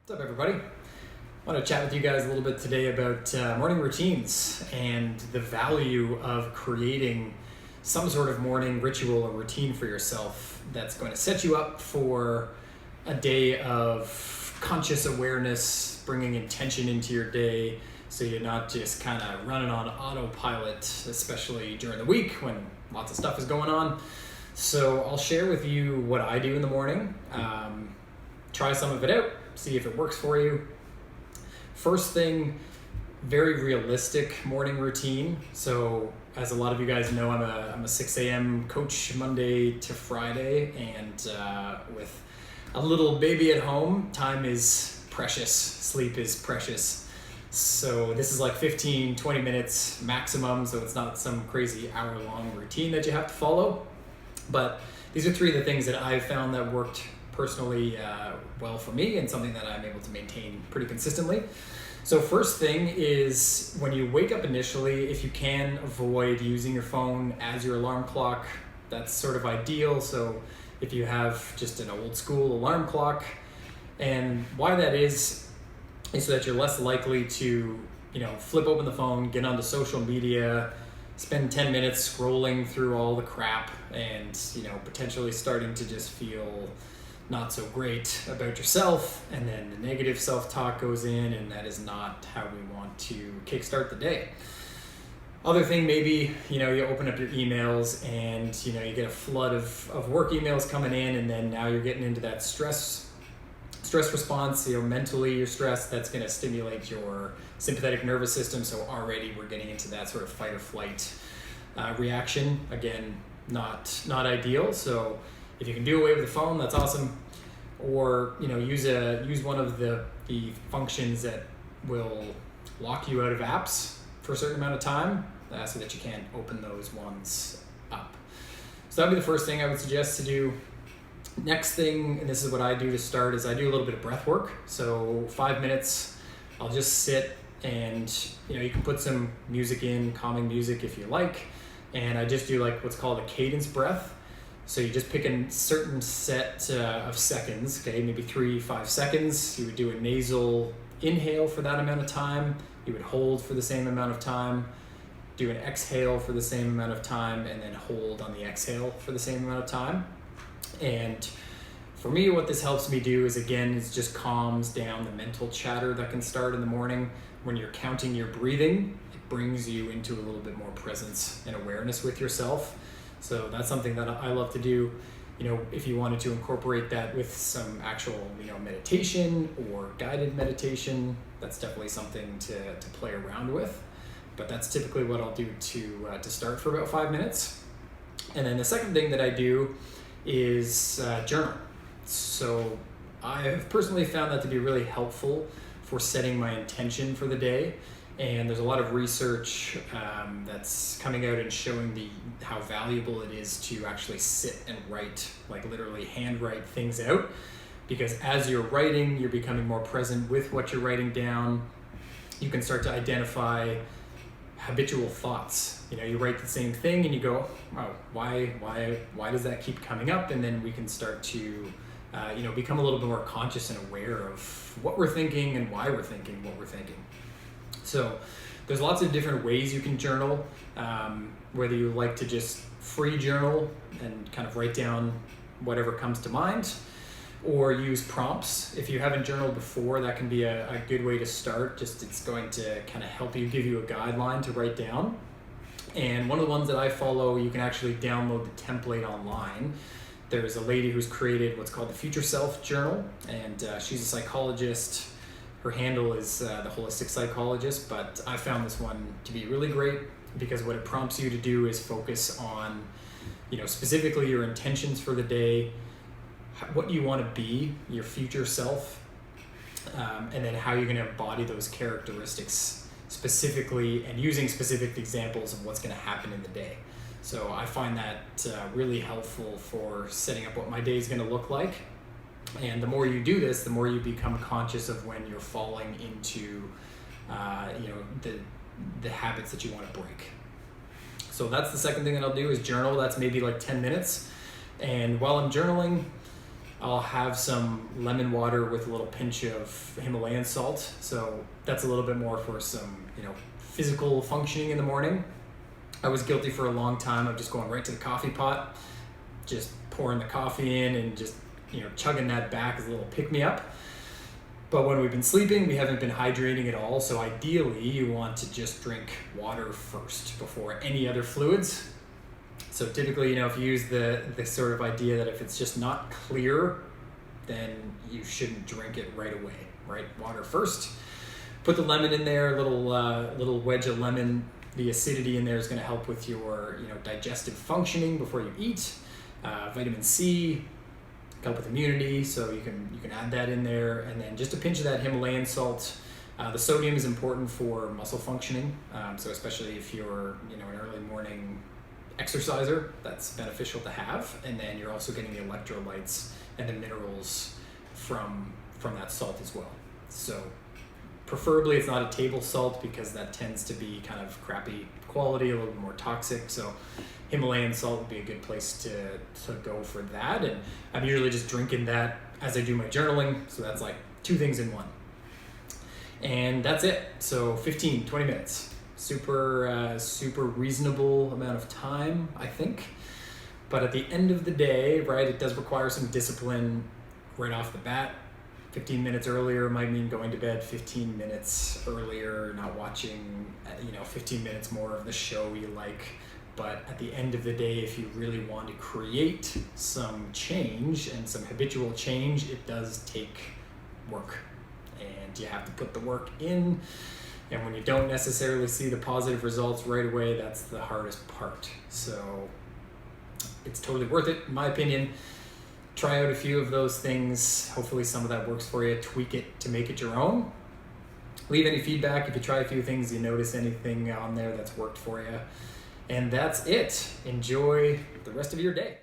What's up, everybody? I want to chat with you guys a little bit today about morning routines and the value of creating some sort of morning ritual or routine for yourself that's going to set you up for a day of conscious awareness, bringing intention into your day so you're not just kind of running on autopilot, especially during the week when lots of stuff is going on. So I'll share with you what I do in the morning. Try some of it out, see if it works for you. First thing, very realistic morning routine. So as a lot of you guys know, I'm a 6 a.m. coach Monday to Friday, and with a little baby at home, time is precious, sleep is precious. So this is like 15, 20 minutes maximum, so it's not some crazy hour-long routine that you have to follow. But these are three of the things that I've found that worked personally well for me, and something that I'm able to maintain pretty consistently. So first thing is, when you wake up initially, if you can avoid using your phone as your alarm clock, that's sort of ideal. So if you have just an old school alarm clock, and why that is so that you're less likely to, flip open the phone, get onto social media, spend 10 minutes scrolling through all the crap, and potentially starting to just feel not so great about yourself, and then the negative self-talk goes in, and that is not how we want to kickstart the day. Other thing, maybe you open up your emails and you get a flood of work emails coming in, and then now you're getting into that stress response. Mentally you're stressed. That's going to stimulate your sympathetic nervous system, so already we're getting into that sort of fight or flight reaction. Again, not ideal. So if you can do away with the phone, that's awesome. Or use one of the functions that will lock you out of apps for a certain amount of time, so that you can't open those ones up. So that'd be the first thing I would suggest to do. Next thing, and this is what I do to start, is I do a little bit of breath work. So 5 minutes, I'll just sit, and you can put some music in, calming music if you like, and I just do like what's called a cadence breath. So you just pick a certain set of seconds, okay, maybe 3-5 seconds. You would do a nasal inhale for that amount of time. You would hold for the same amount of time, do an exhale for the same amount of time, and then hold on the exhale for the same amount of time. And for me, what this helps me do is just calms down the mental chatter that can start in the morning. When you're counting your breathing, it brings you into a little bit more presence and awareness with yourself. So that's something that I love to do. If you wanted to incorporate that with some actual, meditation or guided meditation, that's definitely something to play around with. But that's typically what I'll do to start for about 5 minutes. And then the second thing that I do is journal. So I have personally found that to be really helpful for setting my intention for the day. And there's a lot of research that's coming out and showing how valuable it is to actually sit and write, like literally handwrite things out. Because as you're writing, you're becoming more present with what you're writing down. You can start to identify habitual thoughts. You write the same thing and you go, oh, why does that keep coming up? And then we can start to become a little bit more conscious and aware of what we're thinking and why we're thinking what we're thinking. So there's lots of different ways you can journal, whether you like to just free journal and kind of write down whatever comes to mind, or use prompts. If you haven't journaled before, that can be a good way to start. It's going to kind of help you, give you a guideline to write down. And one of the ones that I follow, you can actually download the template online. There's a lady who's created what's called the Future Self Journal, and she's a psychologist. Her handle is the Holistic Psychologist, but I found this one to be really great because what it prompts you to do is focus on, specifically your intentions for the day, what you want to be, your future self, and then how you're going to embody those characteristics specifically, and using specific examples of what's going to happen in the day. So I find that really helpful for setting up what my day is going to look like. And the more you do this, the more you become conscious of when you're falling into, the habits that you want to break. So that's the second thing that I'll do is journal. That's maybe like 10 minutes. And while I'm journaling, I'll have some lemon water with a little pinch of Himalayan salt. So that's a little bit more for some, physical functioning in the morning. I was guilty for a long time of just going right to the coffee pot, just pouring the coffee in and just, chugging that back as a little pick-me-up. But when we've been sleeping, we haven't been hydrating at all. So ideally, you want to just drink water first before any other fluids. So typically, if you use the sort of idea that if it's just not clear, then you shouldn't drink it right away, right? Water first. Put the lemon in there, a little wedge of lemon. The acidity in there is going to help with your digestive functioning before you eat. Vitamin C, help with immunity, so you can add that in there, and then just a pinch of that Himalayan salt. The sodium is important for muscle functioning, so especially if you're an early morning exerciser, that's beneficial to have. And then you're also getting the electrolytes and the minerals from that salt as well. So preferably it's not a table salt, because that tends to be kind of crappy quality, a little bit more toxic. So Himalayan salt would be a good place to go for that. And I'm usually just drinking that as I do my journaling. So that's like 2 things in one. And that's it. So 15, 20 minutes. Super reasonable amount of time, I think. But at the end of the day, right, it does require some discipline right off the bat. 15 minutes earlier might mean going to bed 15 minutes earlier, not watching, 15 minutes more of the show you like. But at the end of the day, if you really want to create some change and some habitual change, it does take work. And you have to put the work in. And when you don't necessarily see the positive results right away, that's the hardest part. So it's totally worth it, in my opinion. Try out a few of those things. Hopefully some of that works for you. Tweak it to make it your own. Leave any feedback if you try a few things, you notice anything on there that's worked for you. And that's it. Enjoy the rest of your day.